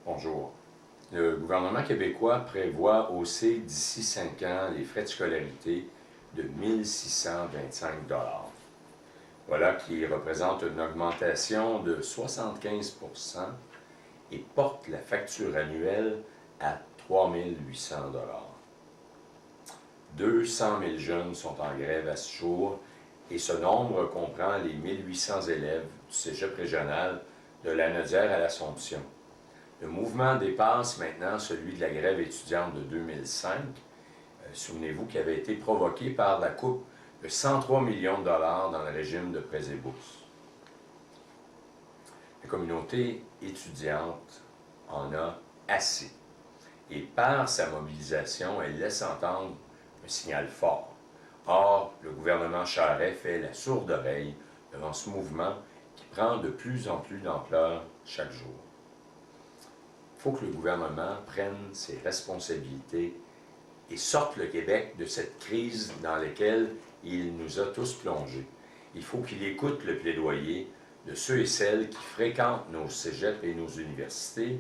Bonjour. Le gouvernement québécois prévoit hausser d'ici 5 ans les frais de scolarité de 1 625 $. Voilà qui représente une augmentation de 75 % et porte la facture annuelle à 3 800 $. 200 000 jeunes sont en grève à ce jour et ce nombre comprend les 1800 élèves du cégep régional de Lanaudière à l'Assomption. Le mouvement dépasse maintenant celui de la grève étudiante de 2005, souvenez-vous, qui avait été provoquée par la coupe de 103 millions de dollars dans le régime de prêts et bourses. La communauté étudiante en a assez. Et par sa mobilisation, elle laisse entendre un signal fort. Or, le gouvernement Charest fait la sourde oreille devant ce mouvement qui prend de plus en plus d'ampleur chaque jour. Il faut que le gouvernement prenne ses responsabilités et sorte le Québec de cette crise dans laquelle il nous a tous plongés. Il faut qu'il écoute le plaidoyer de ceux et celles qui fréquentent nos cégeps et nos universités,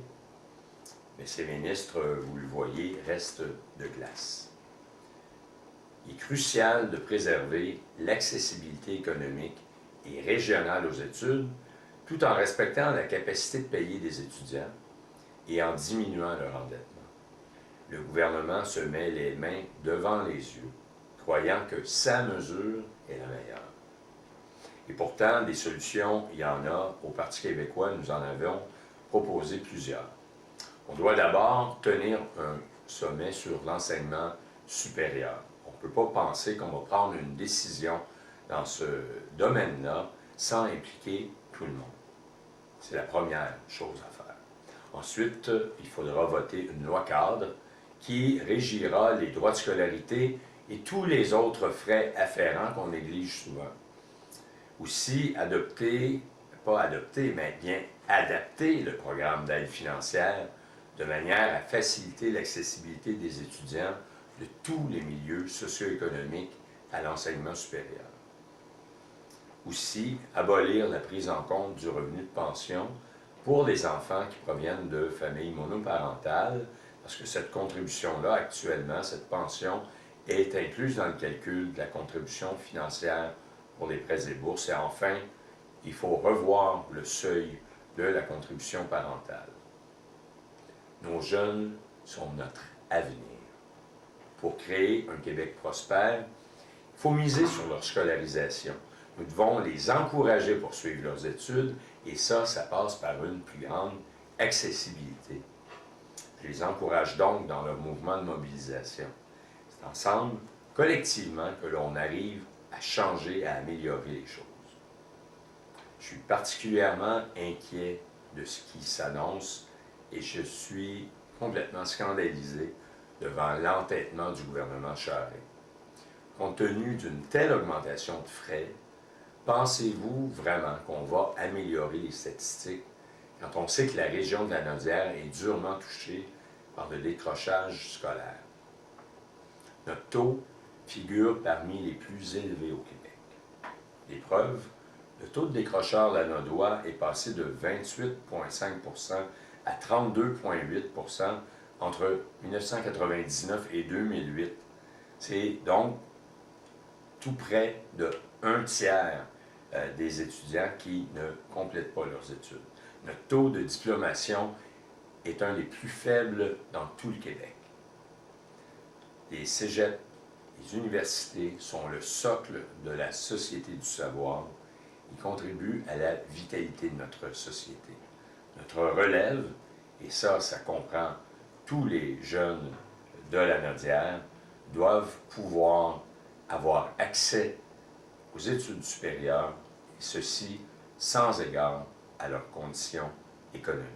mais ces ministres, vous le voyez, restent de glace. Il est crucial de préserver l'accessibilité économique et régionale aux études, tout en respectant la capacité de payer des étudiants et en diminuant leur endettement. Le gouvernement se met les mains devant les yeux, croyant que sa mesure est la meilleure. Et pourtant, des solutions, il y en a. Au Parti québécois, nous en avons proposé plusieurs. On doit d'abord tenir un sommet sur l'enseignement supérieur. On ne peut pas penser qu'on va prendre une décision dans ce domaine-là sans impliquer tout le monde. C'est la première chose à faire. Ensuite, il faudra voter une loi cadre qui régira les droits de scolarité et tous les autres frais afférents qu'on néglige souvent. Aussi, bien adapter le programme d'aide financière de manière à faciliter l'accessibilité des étudiants de tous les milieux socio-économiques à l'enseignement supérieur. Aussi, abolir la prise en compte du revenu de pension pour les enfants qui proviennent de familles monoparentales, parce que cette contribution-là, actuellement, cette pension, est incluse dans le calcul de la contribution financière pour les prêts et bourses. Et enfin, il faut revoir le seuil de la contribution parentale. Nos jeunes sont notre avenir. Pour créer un Québec prospère, il faut miser sur leur scolarisation. Nous devons les encourager à poursuivre leurs études et ça passe par une plus grande accessibilité. Je les encourage donc dans leur mouvement de mobilisation. C'est ensemble, collectivement, que l'on arrive à changer, à améliorer les choses. Je suis particulièrement inquiet de ce qui s'annonce et je suis complètement scandalisé devant l'entêtement du gouvernement Charest. Compte tenu d'une telle augmentation de frais, pensez-vous vraiment qu'on va améliorer les statistiques quand on sait que la région de Lanaudière est durement touchée par le décrochage scolaire? Notre taux figure parmi les plus élevés au Québec. Les preuves, le taux de décrocheurs lanaudois est passé de 28,5 % à 32,8 % entre 1999 et 2008. C'est donc tout près de un tiers des étudiants qui ne complètent pas leurs études. Notre taux de diplomation est un des plus faibles dans tout le Québec. Les cégeps, les universités sont le socle de la société du savoir. Ils contribuent à la vitalité de notre société. Notre relève, et ça comprend tous les jeunes de Lanaudière, doivent pouvoir avoir accès aux études supérieures, et ceci sans égard à leurs conditions économiques.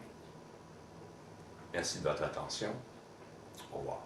Merci de votre attention. Au revoir.